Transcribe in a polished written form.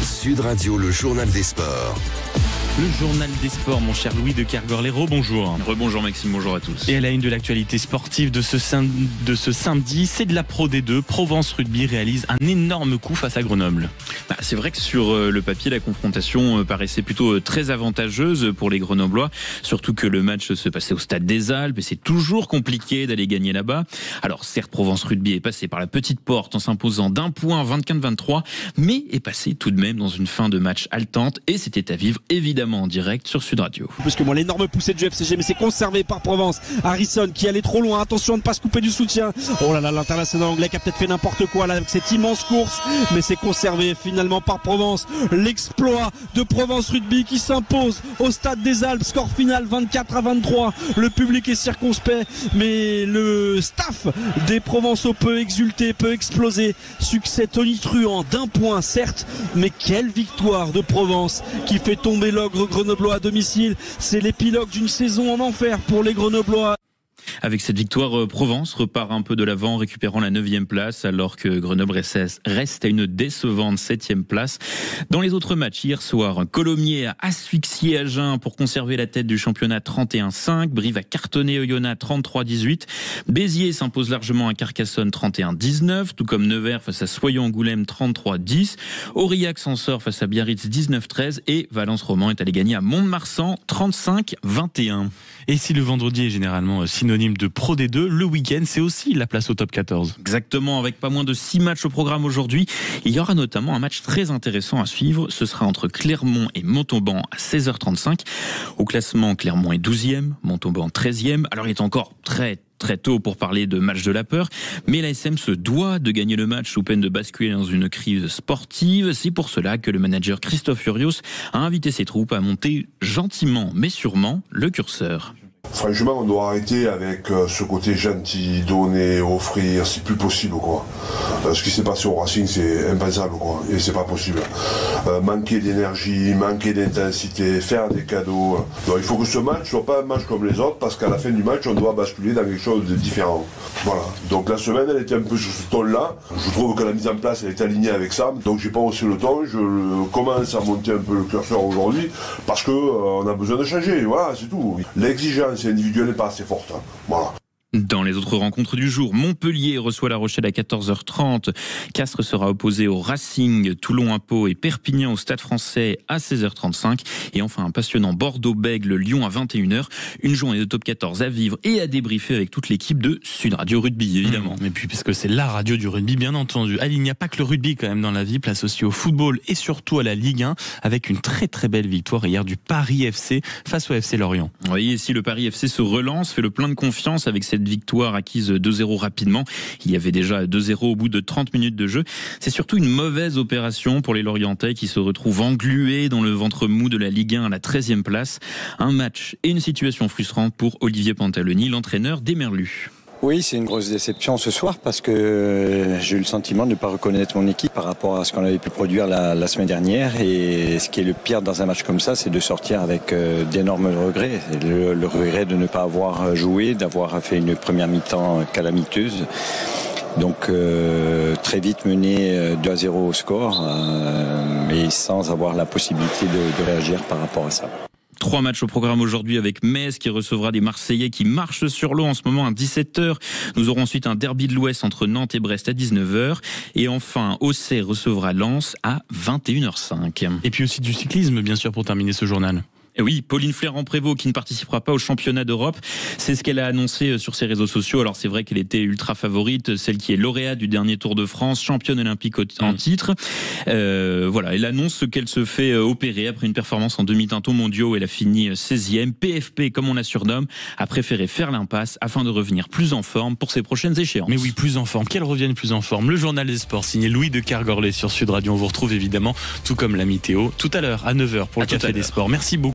Sud Radio, le journal des sports. Le journal des sports, mon cher Louis de Kergorlero, bonjour. Rebonjour Maxime, bonjour à tous. Et à la une de l'actualité sportive de ce samedi, c'est de la Pro D2. Provence Rugby réalise un énorme coup face à Grenoble. C'est vrai que sur le papier, la confrontation paraissait plutôt très avantageuse pour les Grenoblois, surtout que le match se passait au Stade des Alpes et c'est toujours compliqué d'aller gagner là-bas. Alors certes, Provence Rugby est passé par la petite porte en s'imposant d'1 point 24-23, mais est passé tout de même dans une fin de match haletante et c'était à vivre évidemment en direct sur Sud Radio. Plus que moi, l'énorme poussée du FCG, mais c'est conservé par Provence. Harrison qui allait trop loin, attention de ne pas se couper du soutien. Oh là là, l'international anglais qui a peut-être fait n'importe quoi là avec cette immense course, mais c'est conservé finalement par Provence. L'exploit de Provence Rugby qui s'impose au Stade des Alpes, score final 24-23. Le public est circonspect, mais le staff des Provençaux peut exulter, peut exploser. Succès tonitruant d'1 point certes, mais quelle victoire de Provence qui fait tomber l'ogre grenoblois à domicile. C'est l'épilogue d'une saison en enfer pour les Grenoblois. Avec cette victoire, Provence repart un peu de l'avant, récupérant la 9e place, alors que Grenoble reste à une décevante 7e place. Dans les autres matchs, hier soir, Colomiers a asphyxié Agen pour conserver la tête du championnat 31-5. Brive a cartonné Oyonnax 33-18. Béziers s'impose largement à Carcassonne 31-19, tout comme Nevers face à Soyons-Angoulême 33-10. Aurillac s'en sort face à Biarritz 19-13 et Valence-Roman est allé gagner à Mont-de-Marsan 35-21. Et si le vendredi est généralement synonyme de Pro D2, le week-end c'est aussi la place au top 14. Exactement, avec pas moins de 6 matchs au programme aujourd'hui. Il y aura notamment un match très intéressant à suivre. Ce sera entre Clermont et Montauban à 16h35. Au classement, Clermont est 12e, Montauban 13e. Alors il est encore très tôt pour parler de match de la peur, mais l'ASM se doit de gagner le match sous peine de basculer dans une crise sportive. C'est pour cela que le manager Christophe Furios a invité ses troupes à monter gentiment mais sûrement le curseur. Franchement, on doit arrêter avec ce côté gentil, donner, offrir, c'est plus possible quoi. Ce qui s'est passé au Racing, c'est impensable quoi, et c'est pas possible. Manquer d'énergie, manquer d'intensité, faire des cadeaux. Donc, il faut que ce match soit pas un match comme les autres, parce qu'à la fin du match, on doit basculer dans quelque chose de différent. Voilà. Donc la semaine, elle était un peu sur ce ton-là. Je trouve que la mise en place, elle est alignée avec ça. Donc j'ai pas haussé le ton. Je commence à monter un peu le curseur aujourd'hui, parce que on a besoin de changer. Voilà, c'est tout. L'exigence individuelle n'est pas assez forte. Voilà. Dans les autres rencontres du jour, Montpellier reçoit La Rochelle à 14h30. Castres sera opposé au Racing, Toulon à Pau et Perpignan au Stade Français à 16h35. Et enfin un passionnant Bordeaux-Bègles, Lyon à 21h. Une journée de top 14 à vivre et à débriefer avec toute l'équipe de Sud Radio Rugby, évidemment. Et puis puisque c'est la radio du rugby, bien entendu. Il n'y a pas que le rugby quand même dans la vie, place aussi au football et surtout à la Ligue 1, avec une très très belle victoire hier du Paris FC face au FC Lorient. Oui, et si le Paris FC se relance, fait le plein de confiance avec cette victoire acquise 2-0 rapidement. Il y avait déjà 2-0 au bout de 30 minutes de jeu. C'est surtout une mauvaise opération pour les Lorientais qui se retrouvent englués dans le ventre mou de la Ligue 1 à la 13e place. Un match et une situation frustrante pour Olivier Pantaloni, l'entraîneur des Merlus. Oui, c'est une grosse déception ce soir parce que j'ai eu le sentiment de ne pas reconnaître mon équipe par rapport à ce qu'on avait pu produire la semaine dernière. Et ce qui est le pire dans un match comme ça, c'est de sortir avec d'énormes regrets. Le regret de ne pas avoir joué, d'avoir fait une première mi-temps calamiteuse. Donc très vite mené 2-0 au score, mais sans avoir la possibilité de réagir par rapport à ça. 3 matchs au programme aujourd'hui avec Metz qui recevra des Marseillais qui marchent sur l'eau en ce moment à 17h. Nous aurons ensuite un derby de l'Ouest entre Nantes et Brest à 19h. Et enfin, Auxerre recevra Lens à 21h05. Et puis aussi du cyclisme, bien sûr, pour terminer ce journal. Et oui, Pauline Flairant-Prévot qui ne participera pas au championnat d'Europe, c'est ce qu'elle a annoncé sur ses réseaux sociaux. Alors c'est vrai qu'elle était ultra favorite, celle qui est lauréate du dernier Tour de France, championne olympique en titre. Voilà, elle annonce qu'elle se fait opérer après une performance en demi-teinte aux mondiaux où elle a fini 16e. PFP, comme on la surnomme, a préféré faire l'impasse afin de revenir plus en forme pour ses prochaines échéances. Mais oui, plus en forme, qu'elle revienne plus en forme. Le journal des sports signé Louis de Kergorlé sur Sud Radio. On vous retrouve évidemment, tout comme la météo, tout à l'heure à 9h pour le Café des Sports. Merci beaucoup.